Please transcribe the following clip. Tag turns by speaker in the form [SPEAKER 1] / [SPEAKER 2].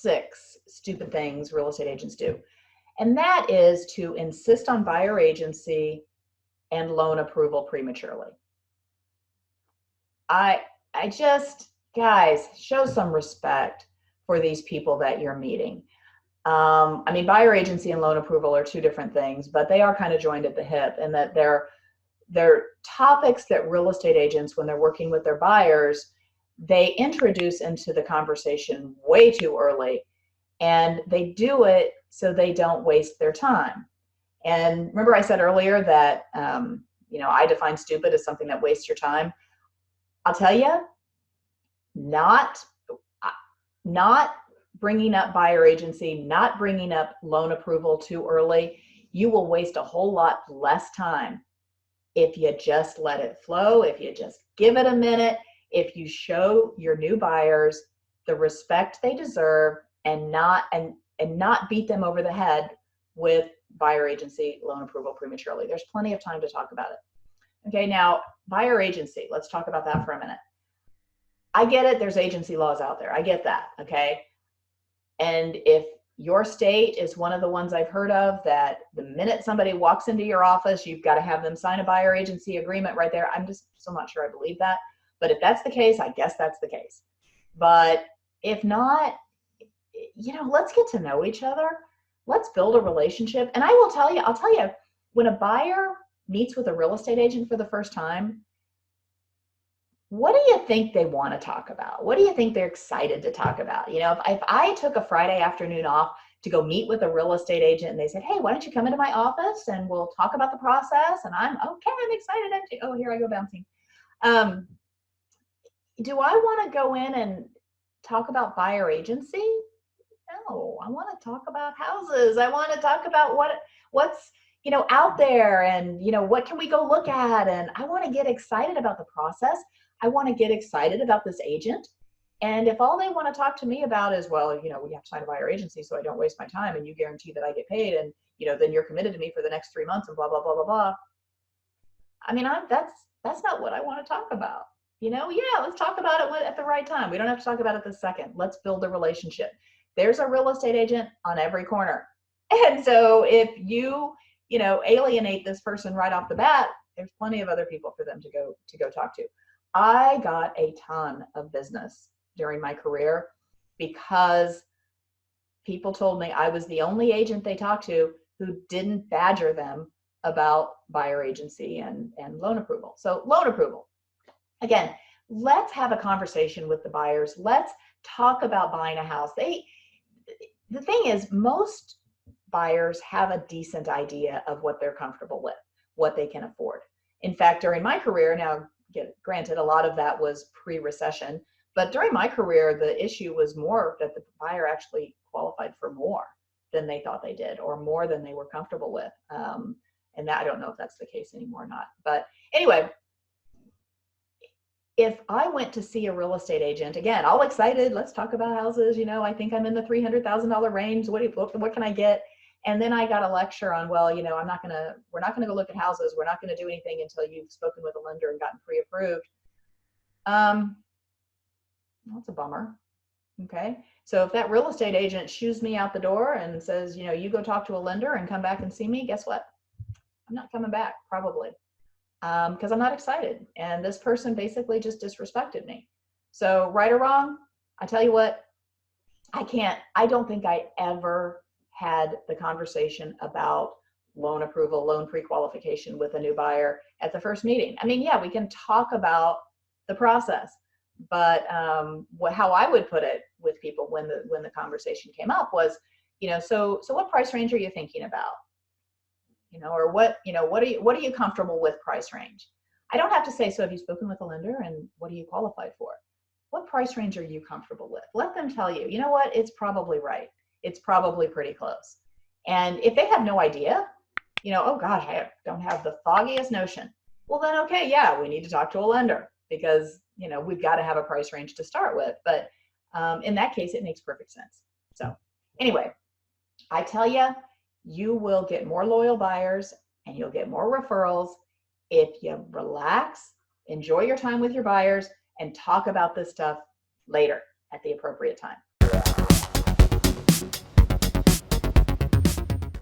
[SPEAKER 1] 6 stupid things real estate agents do. And that is to insist on buyer agency and loan approval prematurely. I just, guys, show some respect for these people that you're meeting. I mean, buyer agency and loan approval are two different things, but they are kind of joined at the hip, and that they're topics that real estate agents, when they're working with their buyers, they introduce into the conversation way too early, and they do it so they don't waste their time. And remember I said earlier that, I define stupid as something that wastes your time. I'll tell you, not bringing up buyer agency, not bringing up loan approval too early, you will waste a whole lot less time if you just let it flow, if you just give it a minute, if you show your new buyers the respect they deserve and not beat them over the head with buyer agency, loan approval prematurely. There's plenty of time to talk about it. Okay, now buyer agency, let's talk about that for a minute. I get it, there's agency laws out there. I get that, okay? And if your state is one of the ones I've heard of that the minute somebody walks into your office, you've got to have them sign a buyer agency agreement right there. I'm just still not sure I believe that. But if that's the case, I guess that's the case. But if not, let's get to know each other. Let's build a relationship. And I'll tell you, when a buyer meets with a real estate agent for the first time, what do you think they want to talk about? What do you think they're excited to talk about? If I took a Friday afternoon off to go meet with a real estate agent and they said, hey, why don't you come into my office and we'll talk about the process? And I'm excited. Oh, here I go bouncing. Do I want to go in and talk about buyer agency? No, I want to talk about houses. I want to talk about what's out there, and what can we go look at, and I want to get excited about the process. I want to get excited about this agent. And if all they want to talk to me about is, well, we have to sign a buyer agency so I don't waste my time, and you guarantee that I get paid, and then you're committed to me for the next 3 months and blah blah blah blah blah. I mean, that's not what I want to talk about. Let's talk about it at the right time. We don't have to talk about it this second. Let's build a relationship. There's a real estate agent on every corner. And so if you alienate this person right off the bat, there's plenty of other people for them to go talk to. I got a ton of business during my career because people told me I was the only agent they talked to who didn't badger them about buyer agency and loan approval. So loan approval. Again, let's have a conversation with the buyers. Let's talk about buying a house. The thing is, most buyers have a decent idea of what they're comfortable with, what they can afford. In fact, during my career, now granted, a lot of that was pre-recession, but during my career, the issue was more that the buyer actually qualified for more than they thought they did, or more than they were comfortable with. And that, I don't know if that's the case anymore or not. But anyway, if I went to see a real estate agent, again, all excited, let's talk about houses, I think I'm in the $300,000 range. What can I get? And then I got a lecture on, well, we're not going to go look at houses. We're not going to do anything until you've spoken with a lender and gotten pre-approved. That's a bummer. Okay. So if that real estate agent shoos me out the door and says, you go talk to a lender and come back and see me, guess what? I'm not coming back, probably. Because I'm not excited. And this person basically just disrespected me. So right or wrong, I tell you what, I don't think I ever had the conversation about loan approval, loan pre-qualification with a new buyer at the first meeting. I mean, yeah, we can talk about the process, but how I would put it with people when the conversation came up was, so what price range are you thinking about? Or what are you comfortable with price range? I don't have to say, so have you spoken with a lender and what are you qualified for? What price range are you comfortable with? Let them tell you, you know what, it's probably right. It's probably pretty close. And if they have no idea, oh gosh, I don't have the foggiest notion. Well then, okay, yeah, we need to talk to a lender because, we've got to have a price range to start with. But in that case, it makes perfect sense. So anyway, I tell you, you will get more loyal buyers and you'll get more referrals if you relax, enjoy your time with your buyers, and talk about this stuff later at the appropriate time.